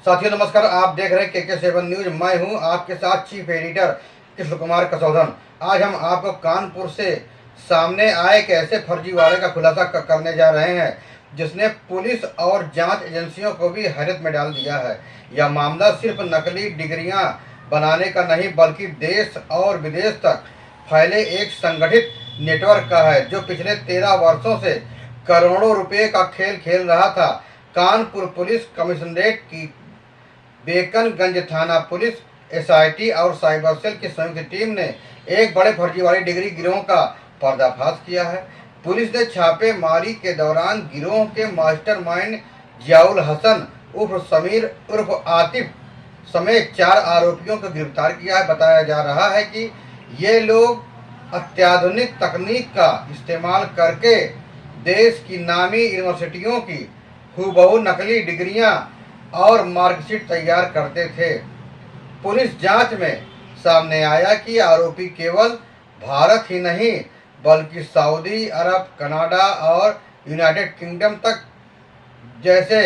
साथियों नमस्कार, आप देख रहे हैं KK7 न्यूज। मैं हूं आपके साथ चीफ एडिटर कृष्ण कुमार कसौधन। आज हम आपको कानपुर से सामने आए एक ऐसे फर्जीवाड़े का खुलासा करने जा रहे हैं जिसने पुलिस और जांच एजेंसियों को भी हैरत में डाल दिया है। यह मामला सिर्फ नकली डिग्रियां बनाने का नहीं बल्कि देश और विदेश तक फैले एक संगठित नेटवर्क का है जो पिछले 13 वर्षों से करोड़ों रुपए का खेल खेल रहा था। कानपुर पुलिस कमिश्नरेट की बेकनगंज थाना पुलिस, SIT और साइबर सेल की संयुक्त टीम ने एक बड़े फर्जीवाड़ी डिग्री गिरोह का पर्दाफाश किया है। पुलिस ने छापेमारी के दौरान गिरोह के मास्टरमाइंड जियाउल हसन उर्फ समीर उर्फ आतिफ समेत 4 आरोपियों को गिरफ्तार किया है। बताया जा रहा है कि ये लोग अत्याधुनिक तकनीक का इस्तेमाल करके देश की नामी यूनिवर्सिटियों की हूबहू नकली डिग्रियां और मार्कशीट तैयार करते थे। पुलिस जांच में सामने आया कि आरोपी केवल भारत ही नहीं बल्कि सऊदी अरब, कनाडा और यूनाइटेड किंगडम तक जैसे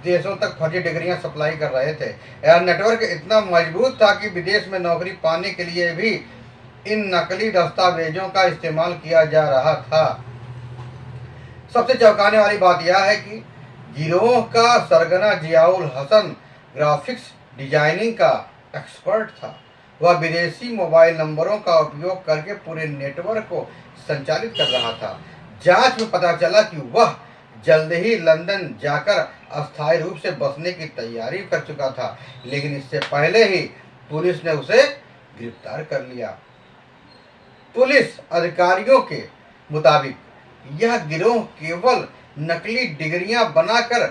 देशों तक फर्जी डिग्रियां सप्लाई कर रहे थे। यह नेटवर्क इतना मजबूत था कि विदेश में नौकरी पाने के लिए भी इन नकली दस्तावेजों का इस्तेमाल किया जा रहा था। सबसे चौंकाने वाली बात यह है कि गिरोह का सरगना जियाउल हसन ग्राफिक्स डिजाइनिंग का एक्सपर्ट था। वह विदेशी मोबाइल नंबरों का उपयोग करके पूरे नेटवर्क को संचालित कर रहा था। जांच में पता चला कि वह जल्द ही लंदन जाकर अस्थायी रूप से बसने की तैयारी कर चुका था, लेकिन इससे पहले ही पुलिस ने उसे गिरफ्तार कर लिया। पुलिस अधिकारियों के मुताबिक यह गिरोह केवल नकली डिग्रियां बनाकर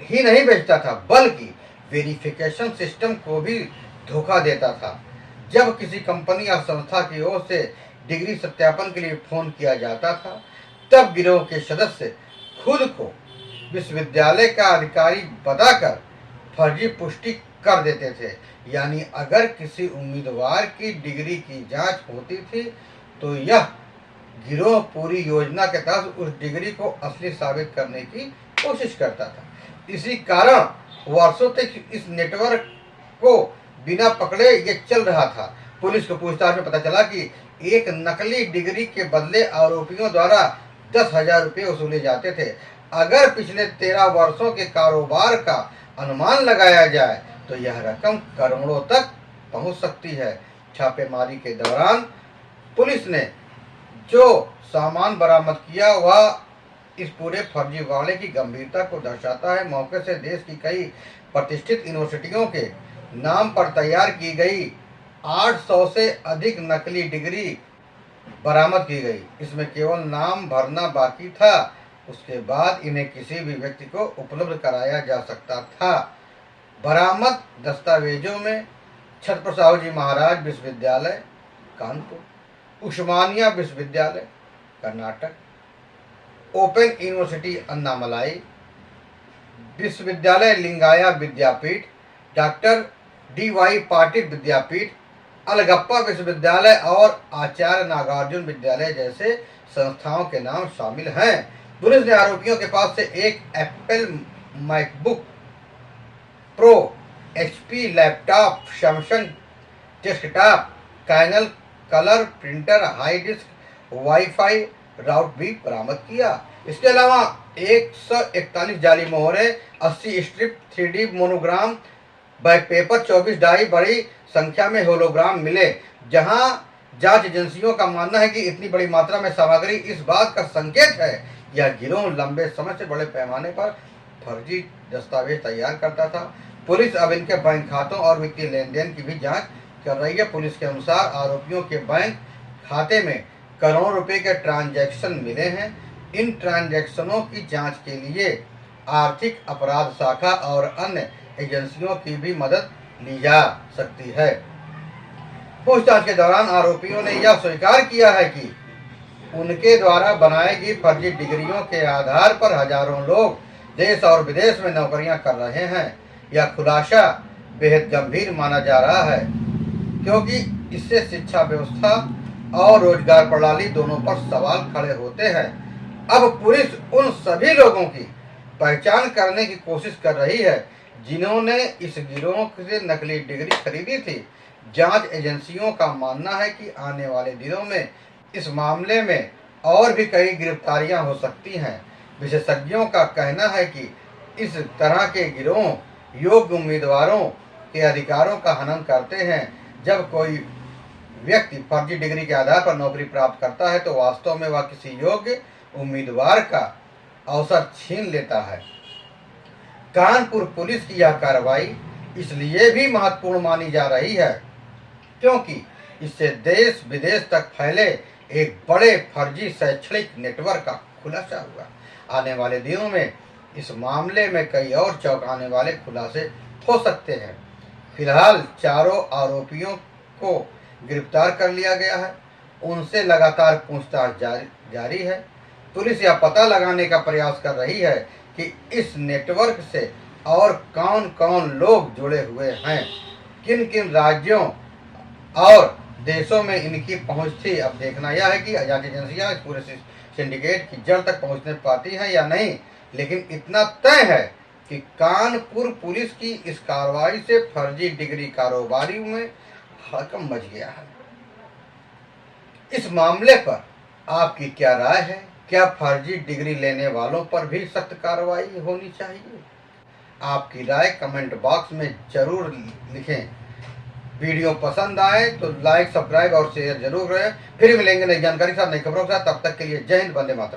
ही नहीं बेचता था बल्कि वेरिफिकेशन सिस्टम को भी धोखा देता था। जब किसी कंपनी या संस्था की ओर से डिग्री सत्यापन के लिए फोन किया जाता था तब गिरोह के सदस्य खुद को विश्वविद्यालय का अधिकारी बताकर फर्जी पुष्टि कर देते थे। यानी अगर किसी उम्मीदवार की डिग्री की जांच होती थी तो यह गिरोह पूरी योजना के तहत उस डिग्री को असली साबित करने की कोशिश करता था। इसी कारण वर्षों तक इस नेटवर्क को बिना पकड़े ये चल रहा था। पुलिस को पूछताछ में पता चला कि एक नकली डिग्री के बदले आरोपियों द्वारा 10,000 रुपये वसूले जाते थे। अगर पिछले 13 वर्षों के कारोबार का अनुमान लगाया जाए तो यह रकम करोड़ों तक पहुंच सकती है। छापेमारी के दौरान पुलिस ने जो सामान बरामद किया वह इस पूरे फर्जीवाड़े की गंभीरता को दर्शाता है। मौके से देश की कई प्रतिष्ठित यूनिवर्सिटियों के नाम पर तैयार की गई 800 से अधिक नकली डिग्री बरामद की गई। इसमें केवल नाम भरना बाकी था, उसके बाद इन्हें किसी भी व्यक्ति को उपलब्ध कराया जा सकता था। बरामद दस्तावेजों में छत्रपति साहू जी महाराज विश्वविद्यालय कानपुर, उस्मानिया विश्वविद्यालय कर्नाटक, ओपन यूनिवर्सिटी अन्नामलाई, विश्वविद्यालय लिंगाया विद्यापीठ, डॉक्टर DY पाटिल विद्यापीठ, अलगप्पा विश्वविद्यालय और आचार्य नागार्जुन विद्यालय जैसे संस्थाओं के नाम शामिल हैं। पुलिस ने आरोपियों के पास से एक Apple MacBook Pro, HP laptop, Samsung desktop, Canon colour printer, हाई डिस्क वाईफाई राउट भी बरामद किया। इसके अलावा 141 जाली मोहरे, 80 strip 3D monogram, back paper, 24 die, बड़ी संख्या में होलोग्राम मिले। जहां जांच एजेंसियों का मानना है कि इतनी बड़ी मात्रा में सामग्री इस बात का संकेत है यह गिरोह लंबे समय से बड़े पैमाने पर फर्जी दस्तावेज तैयार करता था। पुलिस अब इनके बैंक खातों और वित्तीय लेन देन की भी जांच कर रही है। पुलिस के अनुसार आरोपियों के बैंक खाते में करोड़ों रुपए के ट्रांजैक्शन मिले हैं। इन ट्रांजैक्शनों की जांच के लिए आर्थिक अपराध शाखा और अन्य एजेंसियों की भी मदद ली जा सकती है। पूछताछ के दौरान आरोपियों ने यह स्वीकार किया है कि उनके द्वारा बनाई गई फर्जी डिग्रियों के आधार पर हजारों लोग देश और विदेश में नौकरियां कर रहे हैं। यह खुलासा बेहद गंभीर माना जा रहा है क्योंकि इससे शिक्षा व्यवस्था और रोजगार प्रणाली दोनों पर सवाल खड़े होते हैं। अब पुलिस उन सभी लोगों की पहचान करने की कोशिश कर रही है जिन्होंने इस गिरोह से नकली डिग्री खरीदी थी। जांच एजेंसियों का मानना है कि आने वाले दिनों में इस मामले में और भी कई गिरफ्तारियां हो सकती हैं। विशेषज्ञों का कहना है कि इस तरह के गिरोह योग्य उम्मीदवारों के अधिकारों का हनन करते हैं। जब कोई व्यक्ति फर्जी डिग्री के आधार पर नौकरी प्राप्त करता है तो वास्तव में वह किसी योग्य उम्मीदवार का अवसर छीन लेता है। कानपुर पुलिस की यह कार्रवाई इसलिए भी महत्वपूर्ण मानी जा रही है क्योंकि इससे देश विदेश तक फैले एक बड़े फर्जी शैक्षणिक नेटवर्क का खुलासा हुआ। आने वाले दिनों में इस मामले में कई और चौंकाने वाले खुलासे हो सकते हैं। फिलहाल चारों आरोपियों को गिरफ्तार कर लिया गया है। उनसे लगातार पूछताछ जारी है। पुलिस यह पता लगाने का प्रयास कर रही है कि इस नेटवर्क से और कौन कौन लोग जुड़े हुए हैं, किन किन राज्यों और देशों में इनकी पहुंच थी। अब देखना यह है कि जांच एजेंसियां इस पूरे सिंडिकेट की जड़ तक पहुंचने पाती हैं या नहीं। लेकिन इतना तय है कि कानपुर पुलिस की इस कार्रवाई से फर्जी डिग्री कारोबारियों में हड़कंप मच गया है। इस मामले पर आपकी क्या राय है? क्या फर्जी डिग्री लेने वालों पर भी सख्त कार्रवाई होनी चाहिए? आपकी राय कमेंट बॉक्स में जरूर लिखें। वीडियो पसंद आए तो लाइक, सब्सक्राइब और शेयर जरूर करें। फिर मिलेंगे नई जानकारी के साथ, नई खबरों के साथ। तब तक के लिए जय हिंद, वंदे मातरम।